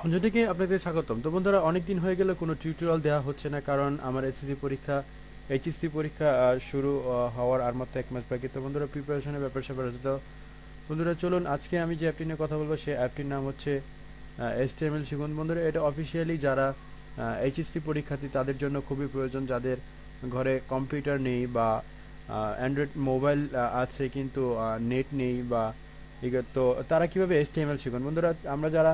অঞ্জলিকে আপনাদের স্বাগতম। তো বন্ধুরা, অনেক দিন হয়ে গেল কোনো টিউটোরিয়াল দেওয়া হচ্ছে না, কারণ আমার এইচএসসি পরীক্ষা শুরু হওয়ার আর মাত্র 1 মাস বাকি। তো বন্ধুরা, প্রিপারেশনের ব্যাপার আছে। তো বন্ধুরা, চলুন আজকে আমি যে অ্যাপটি নিয়ে কথা বলবো সেই অ্যাপটির নাম হচ্ছে HTML শিখুন। বন্ধুরা, এটা অফিসিয়ালি যারা এইচএসসি পরীক্ষার্থী তাদের জন্য খুবই প্রয়োজন, যাদের ঘরে কম্পিউটার নেই বা অ্যান্ড্রয়েড মোবাইল আছে কিন্তু নেট নেই বা তো তারা কিভাবে HTML শিখুন। বন্ধুরা, আমরা যারা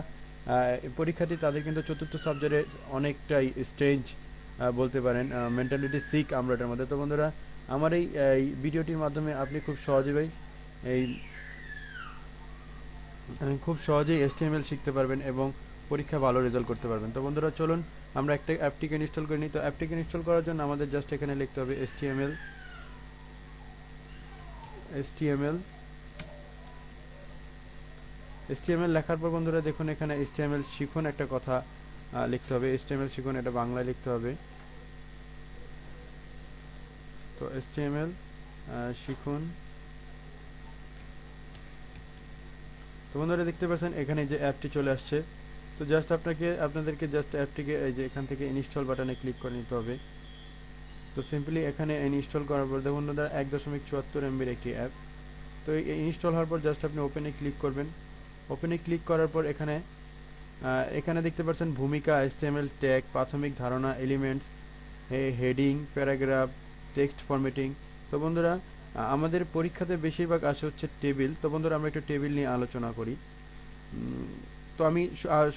পরীক্ষার্থী তাদের কিন্তু চতুর্থ সাবজেক্টে অনেকটাই স্ট্রেঞ্জ বলতে পারেন, মেন্টালিটি সিক আমরা এটার মধ্যে। তো বন্ধুরা, আমার এই ভিডিওটির মাধ্যমে আপনি এই খুব সহজেই HTML শিখতে পারবেন এবং পরীক্ষা ভালো রেজাল্ট করতে পারবেন। তো বন্ধুরা, চলুন আমরা একটা অ্যাপটিকে ইনস্টল করে নিই। তো অ্যাপটিকে ইনস্টল করার জন্য আমাদের জাস্ট এখানে লিখতে হবে HTML লেখার পর বন্ধুরা দেখুন, এখানে HTML শিখুন একটা কথা লিখতে হবে। HTML শিখুন, এটা বাংলায় লিখতে হবে। তো HTML শিখুন। তো বন্ধুরা, দেখতে পাচ্ছেন এখানে যে অ্যাপটি চলে আসছে। তো জাস্ট আপনাদেরকে জাস্ট অ্যাপটিকে এই যে এখান থেকে ইনস্টল বাটনে ক্লিক করে নিতে হবে। তো সিম্পলি এখানে ইনস্টল করার পর দেখুন বন্ধুরা, 1.74 MB একটি অ্যাপ। তো এই ইনস্টল হওয়ার পর জাস্ট আপনি ওপেনে ক্লিক করবেন। ওপেনে ক্লিক করার পর এখানে দেখতে পাচ্ছেন ভূমিকা, HTML ট্যাগ, প্রাথমিক ধারণা, elements, heading, paragraph, text formatting. তো বন্ধুরা, আমাদের পরীক্ষাতে বেশিরভাগ আসে হচ্ছে টেবিল। তো বন্ধুরা, আমরা একটু টেবিল নিয়ে আলোচনা করি। তো আমি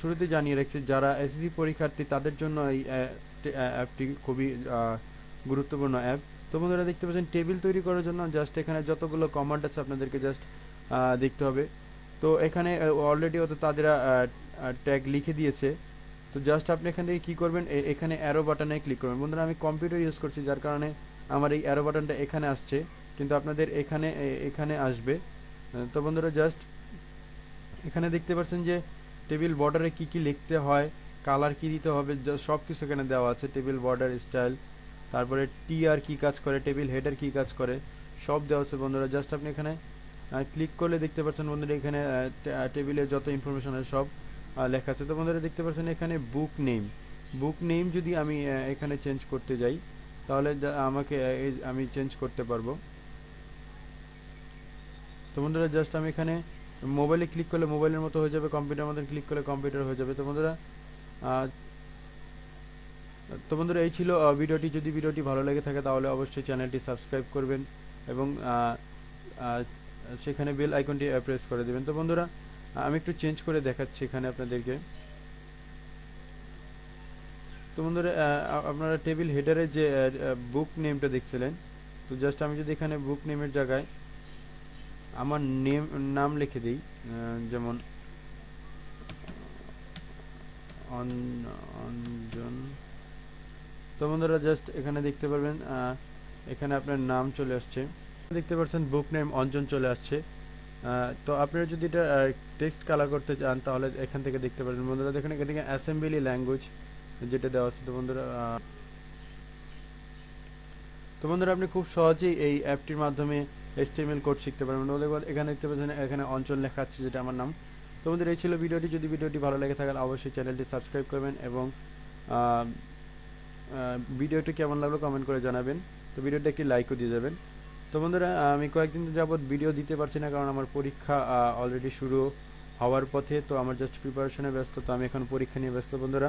শুরুতে জানিয়ে রাখছি, যারা এসএসসি পরীক্ষার্থী তাদের জন্য এই অ্যাপটি খুবই গুরুত্বপূর্ণ অ্যাপ। তো বন্ধুরা, দেখতে পাচ্ছেন টেবিল তৈরি করার জন্য জাস্ট এখানে যতগুলো কমান্ড আছে আপনাদেরকে জাস্ট দেখতে হবে। তো এখানে অলরেডি তাদের ট্যাগ লিখে দিয়েছে। তো জাস্ট আপনি এখান থেকে কী করবেন, এখানে অ্যারো বাটনে ক্লিক করবেন। বন্ধুরা, আমি কম্পিউটার ইউজ করছি যার কারণে আমার এই অ্যারো বাটনটা এখানে আসছে, কিন্তু আপনাদের এখানে আসবে। তো বন্ধুরা, জাস্ট এখানে দেখতে পাচ্ছেন যে টেবিল বর্ডারে কি কি লিখতে হয়, কালার কি দিতে হবে, সব কিছু এখানে দেওয়া আছে। টেবিল বর্ডার স্টাইল, তারপরে টিআর কি কাজ করে, টেবিল হেডার কি কাজ করে, সব দেওয়া আছে। বন্ধুরা, জাস্ট আপনি এখানে ক্লিক করলে দেখতে পাচ্ছেন বন্ধুরা, এখানে টেবিলে যত ইনফরমেশন আছে সব লেখা আছে। তো বন্ধুরা, দেখতে পাচ্ছেন এখানে বুক নেম যদি আমি এখানে চেঞ্জ করতে যাই, তাহলে আমি চেঞ্জ করতে পারবো। তো বন্ধুরা, জাস্ট আমি এখানে মোবাইলে ক্লিক করলে মোবাইলের মতো হয়ে যাবে, কম্পিউটার মতন ক্লিক করলে কম্পিউটার হয়ে যাবে। তো বন্ধুরা, এই ছিল ভিডিওটি। যদি ভিডিওটি ভালো লেগে থাকে তাহলে অবশ্যই চ্যানেলটি সাবস্ক্রাইব করবেন এবং সেখানে বেল আইকনটি প্রেস করে দেবেন। তো বন্ধুরা, আমি একটু চেঞ্জ করে দেখাচ্ছি এখানে আপনাদেরকে। তো বন্ধুরা, আপনারা টেবিল হেডারে যে বুক নেমটা দেখছিলেন, তো জাস্ট আমি যদি এখানে বুক নেমের জায়গায় আমার নাম লিখে দিই, যেমন অঞ্জন। তো বন্ধুরা, জাস্ট এখানে দেখতে পারবেন এখানে আপনার নাম চলে আসছে। দেখতে পাচ্ছেন বুক নেম অঞ্জন চলে আসছে। তো আপনারা যদি এটা টেক্সট কালার করতে চান তাহলে এখান থেকে দেখতে পারেন। বন্ধুরা, দেখুন এখান থেকে অ্যাসেম্বলি ল্যাঙ্গুয়েজ যেটা দেওয়া আছে। তো বন্ধুরা, আপনি খুব সহজেই এই অ্যাপটির মাধ্যমে HTML কোড শিখতে পারবেন। এখানে দেখতে পাচ্ছেন এখানে অঞ্চল লেখা আছে, যেটা আমার নাম। তো বন্ধুরা, এই ছিল ভিডিওটি। যদি ভিডিওটি ভালো লেগে থাকে অবশ্যই চ্যানেলটি সাবস্ক্রাইব করবেন এবং ভিডিওটি কেমন লাগলো কমেন্ট করে জানাবেন। তো ভিডিওটি একটি লাইকও দিয়ে যাবেন। তো বন্ধুরা, আমি কয়েকদিন যাবৎ ভিডিও দিতে পারছি না, কারণ আমার পরীক্ষা অলরেডি শুরু হওয়ার পথে। তো আমার জাস্ট প্রিপারেশনে ব্যস্ত, তো আমি এখন পরীক্ষা নিয়ে ব্যস্ত বন্ধুরা।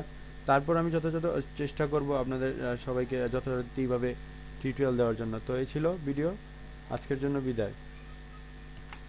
তারপর আমি যথাযথ চেষ্টা করব আপনাদের সবাইকে যথাযথভাবে টিউটোরিয়াল দেওয়ার জন্য। তো এই ছিল ভিডিও, আজকের জন্য বিদায়।